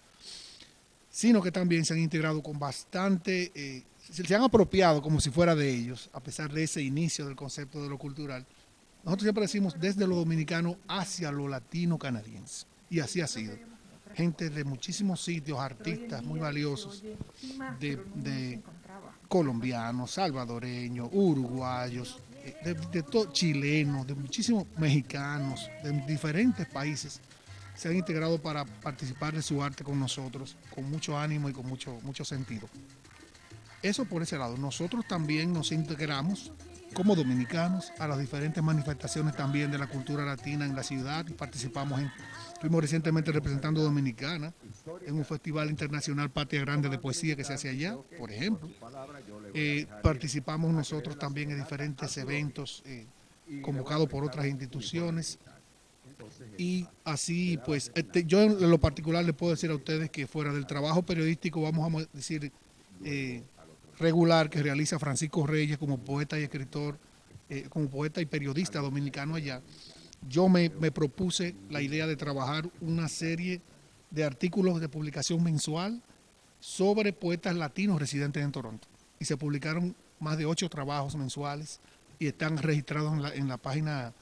Speaker 3: sino que también se han integrado con bastante, se han apropiado como si fuera de ellos, a pesar de ese inicio del concepto de lo cultural. Nosotros siempre decimos desde lo dominicano hacia lo latino canadiense, y así ha sido. Gente de muchísimos sitios, artistas muy valiosos, de colombianos, salvadoreños, uruguayos, chilenos, de muchísimos mexicanos, de diferentes países, se han integrado para participar de su arte con nosotros, con mucho ánimo y con mucho sentido. Eso por ese lado. Nosotros también nos integramos como dominicanos a las diferentes manifestaciones también de la cultura latina en la ciudad y estuvimos recientemente representando a Dominicana en un festival internacional Patria Grande de poesía que se hace allá, por ejemplo. Participamos nosotros también en diferentes eventos convocados por otras instituciones. Y así, pues, yo en lo particular les puedo decir a ustedes que fuera del trabajo periodístico, vamos a decir, regular que realiza Francisco Reyes como poeta y escritor, como poeta y periodista dominicano allá, yo me propuse la idea de trabajar una serie de artículos de publicación mensual sobre poetas latinos residentes en Toronto. Y se publicaron más de 8 trabajos mensuales y están registrados en la página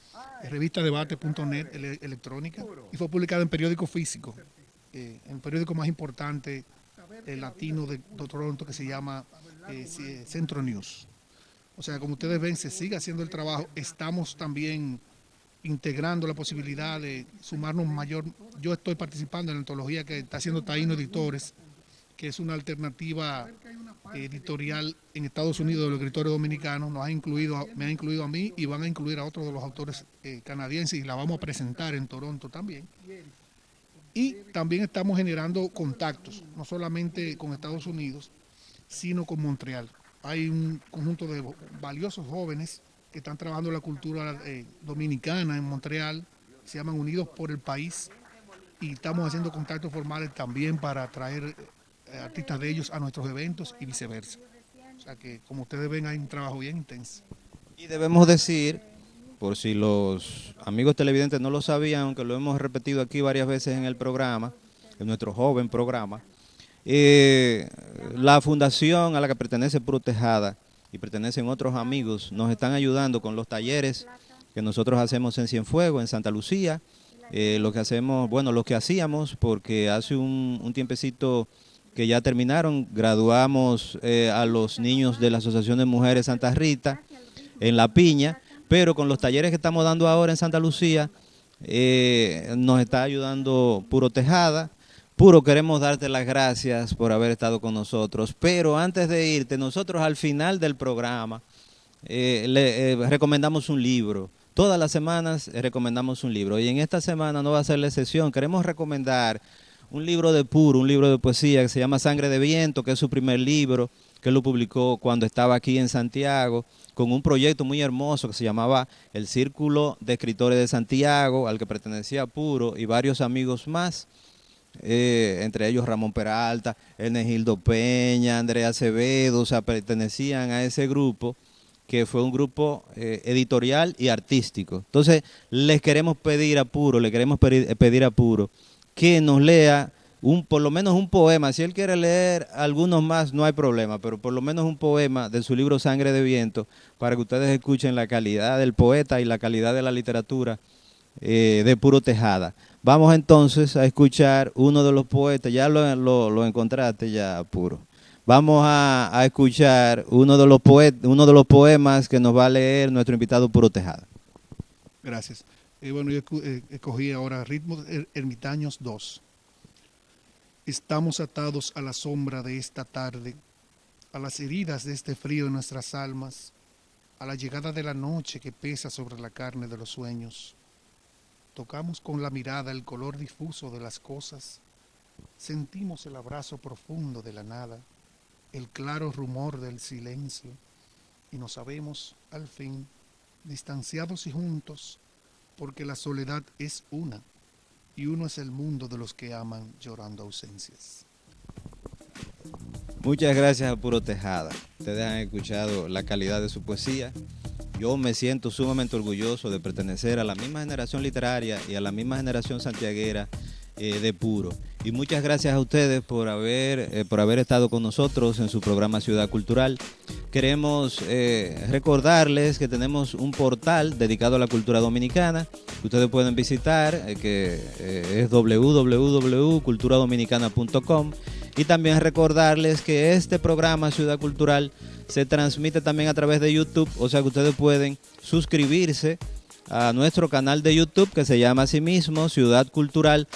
Speaker 3: revistadebate.net electrónica, y fue publicado en periódico físico, el periódico más importante latino de Toronto, que se llama Centro News. O sea, como ustedes ven, se sigue haciendo el trabajo. Estamos también integrando la posibilidad de sumarnos mayor. Yo estoy participando en la antología que está haciendo Taíno Editores, que es una alternativa editorial en Estados Unidos de los escritores dominicanos. Me ha incluido a mí y van a incluir a otros de los autores canadienses, y la vamos a presentar en Toronto también. Y también estamos generando contactos, no solamente con Estados Unidos, sino con Montreal. Hay un conjunto de valiosos jóvenes que están trabajando la cultura dominicana en Montreal, se llaman Unidos por el País, y estamos haciendo contactos formales también para traer artistas de ellos a nuestros eventos y viceversa. O sea que, como ustedes ven, hay un trabajo bien intenso.
Speaker 2: Y debemos decir, por si los amigos televidentes no lo sabían, aunque lo hemos repetido aquí varias veces en el programa, en nuestro joven programa, la fundación a la que pertenece Puro Tejada y pertenecen otros amigos nos están ayudando con los talleres que nosotros hacemos en Cienfuegos, en Santa Lucía, lo que hacíamos, porque hace un tiempecito que ya terminaron, graduamos a los niños de la Asociación de Mujeres Santa Rita en La Piña, pero con los talleres que estamos dando ahora en Santa Lucía, nos está ayudando Puro Tejada. Puro, queremos darte las gracias por haber estado con nosotros, pero antes de irte, nosotros al final del programa le recomendamos un libro. Todas las semanas recomendamos un libro, y en esta semana no va a ser la excepción. Queremos recomendar un libro de Puro, un libro de poesía que se llama Sangre de Viento, que es su primer libro, que lo publicó cuando estaba aquí en Santiago, con un proyecto muy hermoso que se llamaba El Círculo de Escritores de Santiago, al que pertenecía Puro y varios amigos más. Entre ellos Ramón Peralta, Ernegildo Peña, Andrea Acevedo, o sea, pertenecían a ese grupo, que fue un grupo editorial y artístico. Entonces, les queremos pedir a Puro, que nos lea por lo menos un poema. Si él quiere leer algunos más, no hay problema, pero por lo menos un poema de su libro Sangre de Viento, para que ustedes escuchen la calidad del poeta y la calidad de la literatura de Puro Tejada. Vamos entonces a escuchar uno de los poetas. Ya lo encontraste ya, Puro. Vamos a escuchar uno de los poemas que nos va a leer nuestro invitado Puro Tejada.
Speaker 3: Gracias. Bueno, yo escogí ahora Ritmos Ermitaños 2. Estamos atados a la sombra de esta tarde, a las heridas de este frío en nuestras almas, a la llegada de la noche que pesa sobre la carne de los sueños. Tocamos con la mirada el color difuso de las cosas, sentimos el abrazo profundo de la nada, el claro rumor del silencio, y nos sabemos, al fin, distanciados y juntos, porque la soledad es una, y uno es el mundo de los que aman llorando ausencias.
Speaker 2: Muchas gracias a Puro Tejada. Ustedes han escuchado la calidad de su poesía. Yo me siento sumamente orgulloso de pertenecer a la misma generación literaria y a la misma generación santiaguera de Puro. Y muchas gracias a ustedes por haber estado con nosotros en su programa Ciudad Cultural. Queremos recordarles que tenemos un portal dedicado a la cultura dominicana que ustedes pueden visitar, que es www.culturadominicana.com, y también recordarles que este programa Ciudad Cultural se transmite también a través de YouTube, o sea que ustedes pueden suscribirse a nuestro canal de YouTube que se llama así mismo Ciudad Cultural,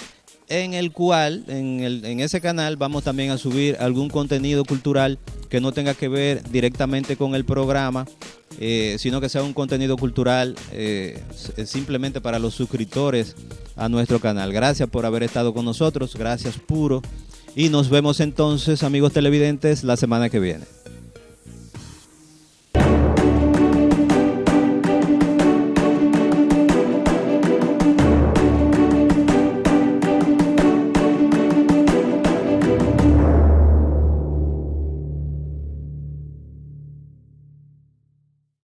Speaker 2: en el cual, en ese canal vamos también a subir algún contenido cultural que no tenga que ver directamente con el programa, sino que sea un contenido cultural simplemente para los suscriptores a nuestro canal. Gracias por haber estado con nosotros, gracias Puro, y nos vemos entonces, amigos televidentes, la semana que viene.